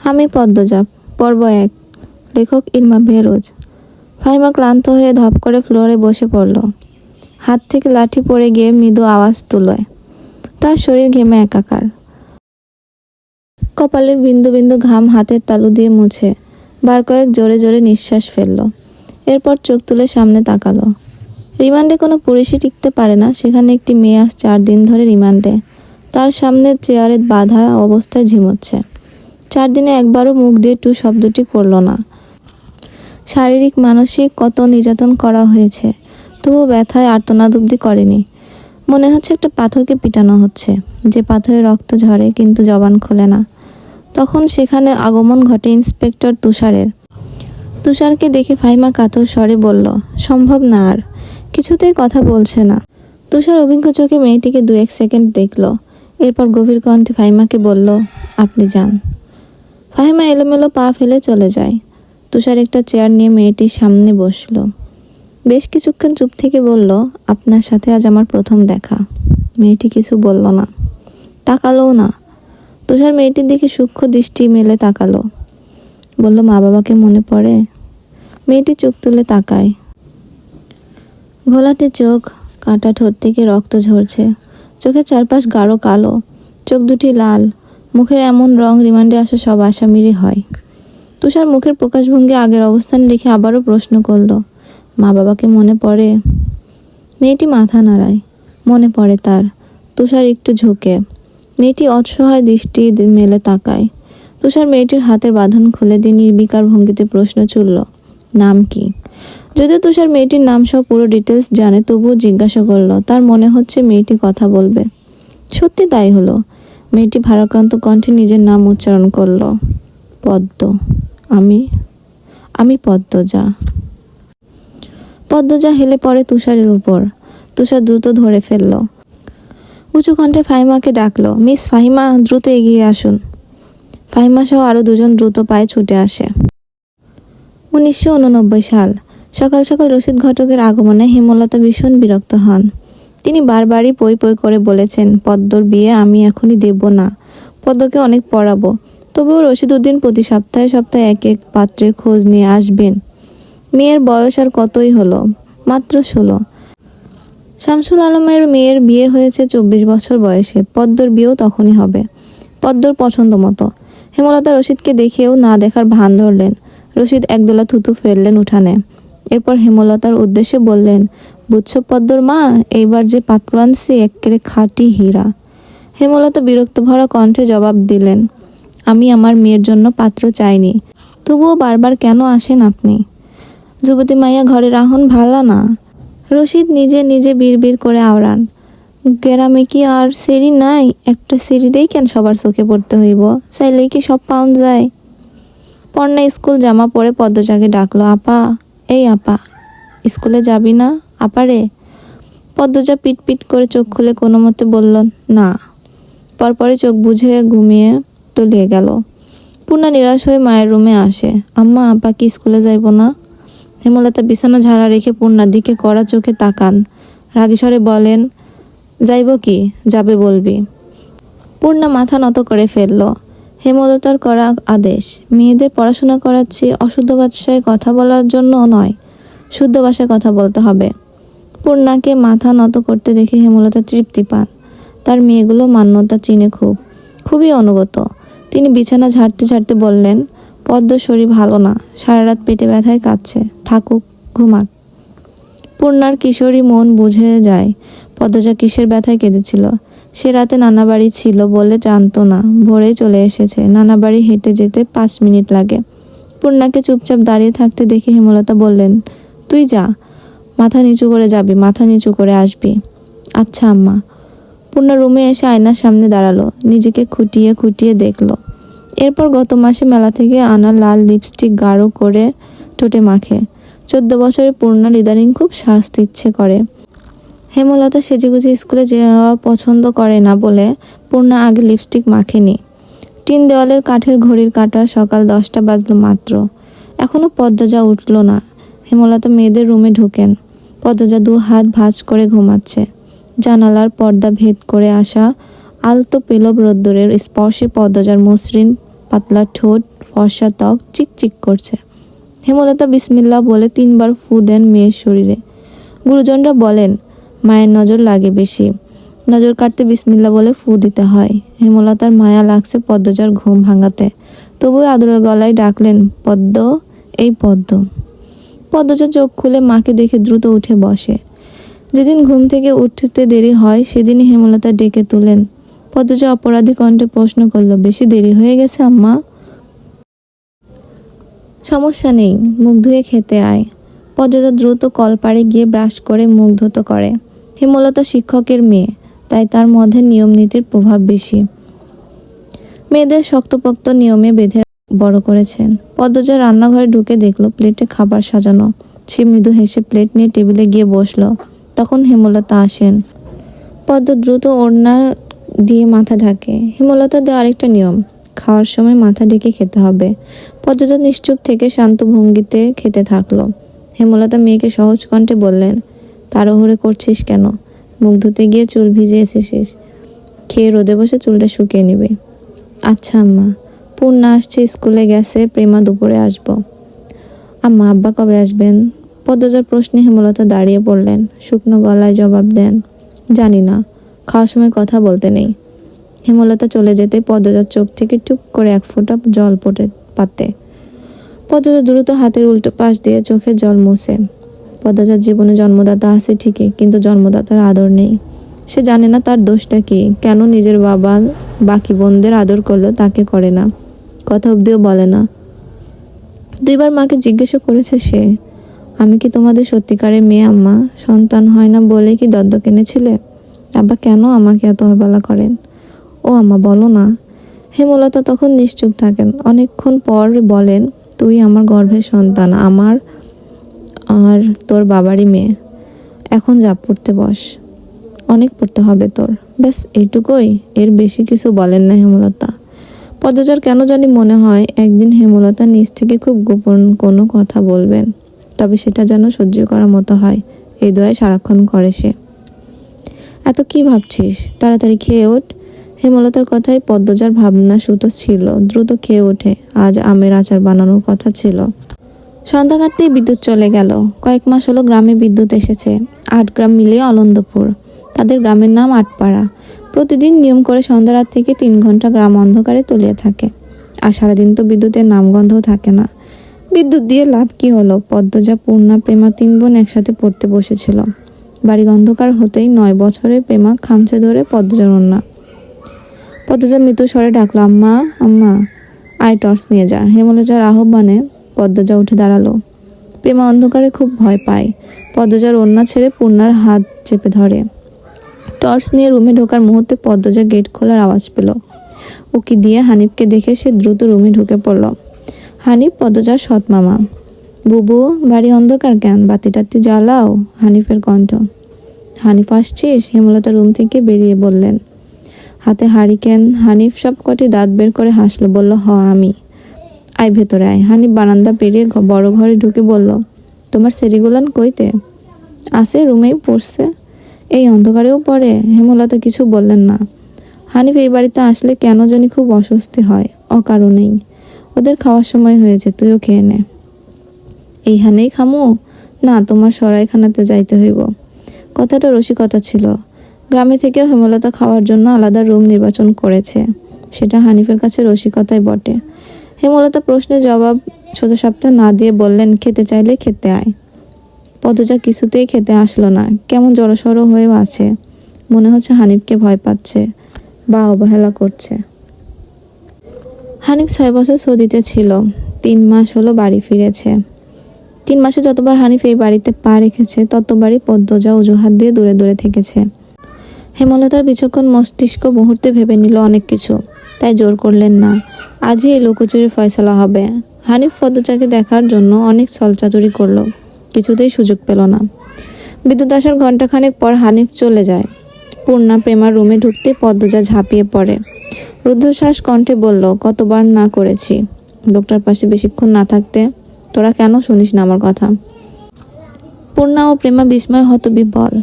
আমি পদ্মজা, পর্ব 1। লেখক ইলমা বেহরোজ। ফাহিমা ক্লান্ত হয়ে ধপ করে ফ্লোরে বসে পড়ল। হাত থেকে লাঠি পড়ে গিয়ে মৃদু আওয়াজ তুলয়। তার শরীর ঘেমে একাকার। কপালের বিন্দু বিন্দু ঘাম হাতের তালু দিয়ে মুছে বার কয়েক জোরে জোরে নিঃশ্বাস ফেলল। এরপর চোখ তুলে সামনে তাকালো। রিমান্ডে কোনো পুলিশই টিকতে পারে না, সেখানে একটি মেয়ে আজ 4 দিন ধরে রিমান্ডে। তার সামনে চেয়ারে বাঁধা অবস্থায় ঝিমোচ্ছে। 4 দিনে একবারও মুখ দিয়ে টু শব্দটি করল না। শারীরিক মানসিক কত নির্যাতন করা হয়েছে, তবু ব্যথায় আর্তনাদ অবধি করেনি। মনে হচ্ছে একটা পাথরকে পিটানো হচ্ছে, যে পাথরে রক্ত ঝরে কিন্তু জবান খোলে না। তখন সেখানে আগমন ঘটে ইন্সপেক্টর তুষারের। তুষারকে দেখে ফাহিমা কাতর স্বরে বলল, সম্ভব না, আর কিছুতেই কথা বলছে না। তুষার অভিজ্ঞ চোখে মেয়েটিকে 2-1 সেকেন্ড দেখল। এরপর গভীর কণ্ঠে ফাহিমাকে বলল, আপনি যান। ফাহিমা এলোমেলো পা ফেলে চলে যায়। তুষার একটা চেয়ার নিয়ে মেয়েটির সামনে বসল। বেশ কিছুক্ষণ চুপ থেকে বলল, আপনার সাথে আজ আমার প্রথম দেখা। মেয়েটি কিছু বলল না, তাকালোও না। তুষার মেয়েটির দিকে সূক্ষ্ম দৃষ্টি মেলে তাকালো। বলল, মা বাবাকে মনে পড়ে? মেয়েটি চোখ তুলে তাকায়। ঘোলাটে চোখ, কাটা ঠোঁট থেকে রক্ত ঝরছে। চোখের চারপাশ গাঢ় কালো, চোখ দুটি লাল। মুখের এমন রং রিমান্ডে আসা সব আসামিরই হয়। তুষার মুখের প্রকাশভঙ্গি আগের অবস্থানে রেখে আবারও প্রশ্ন করল, মা বাবাকে মনে পড়ে? মেয়েটি মাথা নাড়ায়। মনে পড়ে তার। তুষার একটু ঝুঁকে। মেয়েটি অসহায় দৃষ্টি মেলে তাকায়। তুষার মেয়েটির হাতের বাঁধন খুলে দিয়ে নির্বিকার ভঙ্গিতে প্রশ্ন ছুড়ল, নাম কি? যদিও তুষার মেয়েটির নাম সহ পুরো ডিটেলস জানে, তবুও জিজ্ঞাসা করল। তার মনে হচ্ছে মেয়েটি কথা বলবে। সত্যি তাই হলো। মেয়েটি ভারাক্রান্ত কণ্ঠে নিজের নাম উচ্চারণ করল, পদ্ম। আমি পদ্মজা। পদ্মজা হেলে পড়ে তুষারের উপর। তুষার দ্রুত ধরে ফেলল। উঁচু কণ্ঠে ফাহিমাকে ডাকলো, মিস ফাহিমা, দ্রুত এগিয়ে আসুন। ফাহিমা সহ আরও 2জন দ্রুত পায়ে ছুটে আসে। 1989 সাল। সকাল সকাল রশিদ ঘটকের আগমনে হেমলতা ভীষণ বিরক্ত হন। তিনি বারবারই পই পই করে বলেছেন, পদ্মর বিয়ে আমি এখনই দেব না। পদ্মকে অনেক পড়াবো। তবুও রশিদ উদ্দিন প্রতি সপ্তাহে সপ্তাহে এক এক পাত্রের খোঁজ নিয়ে আসবেন। মেয়ের বয়স আর কতই হলো, মাত্র 16। শামসুল আলমের মেয়ের বিয়ে হয়েছে 24 বছর বয়সে। পদ্মর বিয়েও তখনই হবে, পদ্মর পছন্দ মতো। হেমলতা রশিদকে দেখেও না দেখার ভান ধরলেন। রশিদ একদোলা থুতু ফেললেন উঠানে। এরপর হেমলতার উদ্দেশ্যে বললেন, বুঝছো পদ্মর মা, এইবার যে পাত্র আনছি এক্কেরে খাঁটি হীরা। হেমলতা বিরক্ত ভরা কণ্ঠে জবাব দিলেন, আমি আমার মেয়ের জন্য পাত্র চাইনি। তবুও বারবার কেন আসেন আপনি? যুবতী মাইয়া ঘরে রাখুন, ভালা না। রশিদ নিজে নিজে বিড়বিড় করে আওড়ান, গ্রামে কি আর সিঁড়ি নাই? একটা সিঁড়িটাই কেন সবার চোখে পড়তে হইব? চাইলেই কি সব পাউন যায়? পর্ণা স্কুল জামা পরে পদ্মজাকে ডাকলো, আপা, এই আপা, স্কুলে যাবি না? আপারে। পদ্মজা পিট পিট করে চোখ খুলে কোনো মতে বলল, না। পরপরে চোখ বুঝে ঘুমিয়ে তলিয়ে গেল। পূর্ণা নিরাশ হয়ে মায়ের রুমে আসে, আম্মা, আপা কি স্কুলে যাইব না? হেমলতা বিছানা ঝাড়া রেখে পূর্ণার দিকে কড়া চোখে তাকান। রাগী স্বরে বলেন, যাইব কি, যাবে বলবি। পূর্ণা মাথা নত করে ফেলল। হেমলতার করা আদেশ, মেয়েদের পড়াশোনা করাচ্ছি, অশুদ্ধ ভাষায় কথা বলার জন্য নয়, শুদ্ধ ভাষায় কথা বলতে হবে। পূর্ণাকে মাথা নত করতে দেখে হেমলতা তৃপ্তি পান। তার মেয়েগুলো মান্যতা চিনে খুবই অনুগত। তিনি বিছানা ঝাড়তে ঝাড়তে বললেন, পদ্ম শরীর ভালো না, সারা রাত পেটে ব্যথায় কাঁদছে, থাকুক, ঘুমাক। পূর্ণার কিশোরী মন বুঝে যায় পদ্মজা কিসের ব্যথায় কেঁদেছিল। সে রাতে নানা বাড়ি ছিল বলে জানতো না, ভোরেই চলে এসেছে। নানা বাড়ি হেঁটে যেতে 5 মিনিট লাগে। পূর্ণাকে চুপচাপ দাঁড়িয়ে থাকতে দেখে হেমলতা বললেন, তুই যা, মাথা নিচু করে যাবি, মাথা নিচু করে আসবি। আচ্ছা আম্মা। পূর্ণা রুমে এসে আয়নার সামনে দাঁড়ালো, নিজেকে খুঁটিয়ে খুঁটিয়ে দেখলো। এরপর গত মাসে মেলা থেকে আনা লাল লিপস্টিক গাঢ় করে ঠোঁটে মাখে। 14 বছরের পূর্ণার ইদানিং খুব সাজতে ইচ্ছে করে। হেমলতা সেজেগুজে স্কুলে যাওয়া পছন্দ করে না বলে পূর্ণা আগে লিপস্টিক মাখেনি। টিন দেওয়ালের কাঠের ঘড়ির কাঁটা সকাল 10টা বাজলো মাত্র। এখনো পদ্মজা উঠল না। হেমলতা মেয়েদের রুমে ঢুকেন। পদ্মজা 2 হাত ভাঁজ করে ঘুমাচ্ছে। জানালার পর্দা ভেদ করে আসা আলতো পেলব রোদ্দুরের স্পর্শে পদ্মজার মসৃণ পাতলা ঠোঁট ফর্সা ত্বক চিকচিক করছে। হেমলতা বিসমিল্লাহ বলে 3বার ফু দেন মেয়ের শরীরে। গুরুজনরা বলেন মায়ের নজর লাগে বেশি, নজর কাটতে বিসমিল্লাহ বলে ফু দিতে হয়। হেমলতার মায়া লাগছে পদ্মজার ঘুম ভাঙাতে, তবুও আদরের গলায় ডাকলেন, পদ্ম, এই পদ্ম। পদ্মজা চোখ খুলে মাকে দেখে দ্রুত উঠে বসে। যেদিন ঘুম থেকে উঠতে দেরি হয় সেদিনই হেমলতা ডেকে তুলেন। পদ্মজা অপরাধী কণ্ঠে প্রশ্ন করল, বেশি দেরি হয়ে গেছে আম্মা? সমস্যা নেই, মুখ ধুয়ে খেতে আয়। পদ্মজা দ্রুত কলপাড়ে গিয়ে ব্রাশ করে মুখ ধুতো করে। হেমলতা শিক্ষকের মেয়ে, তাই তার মধ্যে নিয়ম নীতির প্রভাব বেশি। মেয়েদের শক্তপোক্ত নিয়মে বেঁধে বড় করেছেন। পদ্মজা রান্নাঘরে ঢুকে দেখলো প্লেটে খাবার সাজানো। সে মৃদু হেসে প্লেট নিয়ে টেবিলে গিয়ে বসলো। তখন হেমলতা আসেন। পদ্ম দ্রুত ওড়না দিয়ে মাথা ঢাকে। হেমলতা দেওয়া আরেকটা নিয়ম, খাওয়ার সময় মাথা ঢেকে খেতে হবে। পদ্মজা নিশ্চুপ থেকে শান্ত ভঙ্গিতে খেতে থাকলো। হেমলতা মেয়েকে সহজ কণ্ঠে বললেন, তাড়াহুড়ো করছিস কেন? মুখ ধুতে গিয়ে চুল ভিজে এসেছিস, খেয়ে রোদে বসে চুলটা শুকিয়ে নিবি। আচ্ছা আম্মা। পূর্ণা আসছে, স্কুলে গেছে, প্রেমা দুপুরে আসবো। আম্মা, আব্বা কবে আসবেন? পদ্মজার প্রশ্নে হেমলতা দাঁড়িয়ে পড়লেন, শুকনো গলায় জবাব দেন, জানি না, খাওয়ার সময় কথা বলতে নেই। হেমলতা চলে যেতে পদ্মজার চোখ থেকে টুপ করে এক ফোঁটা জল পড়ে পাতে। পদ্মজা দ্রুত হাতের উল্টো পাশ দিয়ে চোখে জল মুছে। পদ্মজার জীবনে জন্মদাতা আছে ঠিকই, কিন্তু জন্মদাতার আদর নেই। সে জানে না তার দোষটা কি, কেন নিজের বাবা বাকি বোনদের আদর করলেও তাকে করে না, কথা অব্দিও বলে না। 2বার মাকে জিজ্ঞেসও করেছে সে, আমি কি তোমাদের সত্যিকারের মেয়ে আম্মা? সন্তান হয় না বলে কি দত্তক এনেছিলে? আব্বা কেন আমাকে এত অবহেলা করেন? ও আম্মা, বলো না। হেমলতা তখন নিশ্চুপ থাকেন। অনেকক্ষণ পর বলেন, তুই আমার গর্ভের সন্তান, আমার আর তোর বাবারই মেয়ে। এখন যা পড়তে বস, অনেক পড়তে হবে তোর। ব্যাস এইটুকুই, এর বেশি কিছু বলেন না হেমলতা। পদ্মজার কেন জানি মনে হয় একদিন হেমলতা নিজ থেকে খুব গোপন কোনো কথা বলবেন, তবে সেটা যেন সহ্য করার মতো হয়, এই দোয়ায় সারাক্ষণ করে সে। এত কি ভাবছিস, তাড়াতাড়ি খেয়ে ওঠ। হেমলতার কথায় পদ্মজার ভাবনা সুতো ছিল, দ্রুত খেয়ে ওঠে। আজ আমের আচার বানানোর কথা ছিল। সন্ধ্যা কাটতেই বিদ্যুৎ চলে গেল। কয়েক মাস হলো গ্রামে বিদ্যুৎ এসেছে। 8 গ্রাম মিলিয়ে অলন্দপুর, তাদের গ্রামের নাম আটপাড়া। প্রতিদিন নিয়ম করে সন্ধ্যা রাত থেকে 3 ঘন্টা গ্রাম অন্ধকারে তলিয়ে থাকে। আর সারাদিন তো বিদ্যুতের নামগন্ধও থাকে না। বিদ্যুৎ দিয়ে লাভ কি হলো? পদ্মজা, পূর্ণা, প্রেমা 3 বোন একসাথে পড়তে বসেছিল। বাড়ি অন্ধকার হতেই 9 বছরের প্রেমা খামচে ধরে পদ্মজার ওড়না। পদ্মজা মৃদু স্বরে ডাকলো, আম্মা, আম্মা, আয় টর্চ নিয়ে যা। হেমলতার আহ্বানে পদ্মজা উঠে দাঁড়ালো। প্রেমা অন্ধকারে খুব ভয় পায়। পদ্মজার ওড়না ছেড়ে পূর্ণার হাত চেপে ধরে। টর্চ নিয়ে রুমে ঢোকার মুহূর্তে পদ্মজা গেট খোলার আওয়াজ পেল। উকি দিয়ে হানিফকে দেখে সে দ্রুত রুমে ঢুকে পড়ল। হানিফ পদ্মজার সৎ মামা। বুবু, বাড়ি অন্ধকার কেন? বাতি টাতি জ্বালাও। হানিফের কণ্ঠ। হানিফ আসছিস? হেমলতা রুম থেকে বেরিয়ে বললেন, হাতে হারিকেন। হানিফ সব কটি দাঁত বের করে হাসলো, বলল, হ আমি। আয় ভেতরে আয়। হানিফ বারান্দা পেরিয়ে বড় ঘরে ঢুকে বলল, তোমার সেরিগুলান কইতে? আছে, রুমেই পড়ছে। এই অন্ধকারেও পড়ে? হেমলতা কিছু বললেন না। হানিফ এই বাড়িতে আসলে কেন জানি খুব অস্বস্তি হয়, অকারণেই। ওদের খাওয়ার সময় হয়েছে, তুইও খেয়ে নে। এইখানেই খামু? না, তোমার সরাইখানাতে যাইতে হইব। কথাটা রসিকতা ছিল। গ্রামে থেকেও হেমলতা খাওয়ার জন্য আলাদা রুম নির্বাচন করেছে। সেটা হানিফের কাছে রসিকতাই বটে। হেমলতা প্রশ্নের জবাব সোজাসাপটা না দিয়ে বললেন, খেতে চাইলে খেতে আয়। পদ্মজা কিছুতেই খেতে আসলো না। কেমন জড়সড় হয়েও আছে। মনে হচ্ছে হানিফকে ভয় পাচ্ছে বা অবহেলা করছে। হানিফ 6 বছর সৌদিতে ছিল। 3 মাস হলো বাড়ি ফিরেছে। 3 মাসে যতবার হানিফ এই বাড়িতে পা রেখেছে ততবারই পদ্মজা অজুহাত দিয়ে দূরে দূরে থেকেছে। হেমলতার বিচক্ষণ মস্তিষ্ক মুহূর্তে ভেবে নিল অনেক কিছু, তাই জোর করলেন না। আজই এই লুকোচুরির ফয়সালা হবে। হানিফ পদ্মজাকে দেখার জন্য অনেক ছলচাতুরি করলো, কিছুতেই সুযোগ পেল না। বিদ্যুৎ আসার ঘণ্টাখানেক পর হানিফ চলে যায়। পূর্ণা প্রেমার রুমে ঢুকতে পদ্মজা ঝাঁপিয়ে পড়ে। রুদ্ধশ্বাস কণ্ঠে বলল, কতবার না করেছি লোকটার পাশে বেশিক্ষণ না থাকতে। তোরা কেন শুনিস না আমার কথা? পূর্ণা ও প্রেমা বিস্ময় হতবিহ্বল।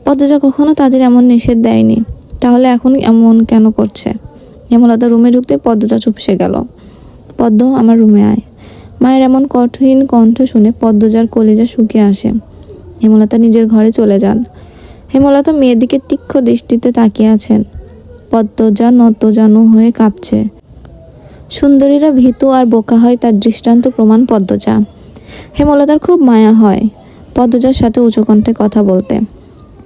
পদ্মজা কখনো তাদের এমন নিষেধ দেয়নি, তাহলে এখন এমন কেন করছে? হেমলতা রুমে ঢুকতে পদ্মজা চুপসে গেল। পদ্ম, আমার রুমে আয়। মায়ের এমন কঠিন কণ্ঠ শুনে পদ্মজার কলিজা শুকিয়ে আসে। হেমলতা নিজের ঘরে চলে যান। হেমলতা মেয়ের দিকে তীক্ষ্ণ দৃষ্টিতে তাকিয়ে আছেন। পদ্মজা নতজানু হয়ে কাঁপছে। সুন্দরীরা ভীতু আর বোকা হয় তার দৃষ্টান্ত প্রমাণ পদ্মজা। হেমলতার খুব মায়া হয় পদ্মজার সাথে উঁচু কণ্ঠে কথা বলতে।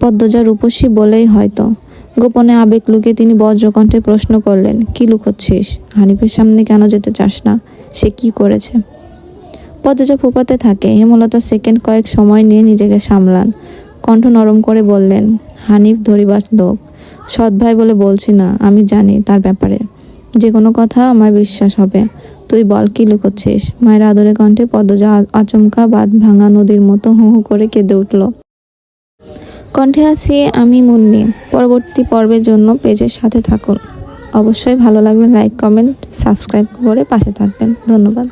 পদ্মজা রূপসী বলেই হয়তো। গোপনে আবেগ লুকিয়ে তিনি বজ্রকণ্ঠে প্রশ্ন করলেন, কি লুকোচ্ছিস? হানিফের সামনে কেন যেতে চাস না? সে কি করেছে? পদ্মজা ফোপাতে থাকে। হেমলতা সেকেন্ড কয়েক সময় নিয়ে নিজেকে সামলান। কণ্ঠ নরম করে বললেন, হানিফ ধরিবাজ লোক, সৎ ভাই বলে বলছি না, আমি জানি তার ব্যাপারে। যে কোনো কথা আমার বিশ্বাস হবে। তুই বল, কি লুকোচ্ছিস? মায়ের আদরে কণ্ঠে পদ্মজা আচমকা বাঁধ ভাঙা নদীর মতো হু হু করে কেঁদে উঠল। কণ্ঠে আছি আমি মুন্নি। পরবর্তী পর্বের জন্য পেজের সাথে থাকুন। অবশ্যই ভালো লাগলে লাইক, কমেন্ট, সাবস্ক্রাইব করে পাশে থাকবেন। ধন্যবাদ।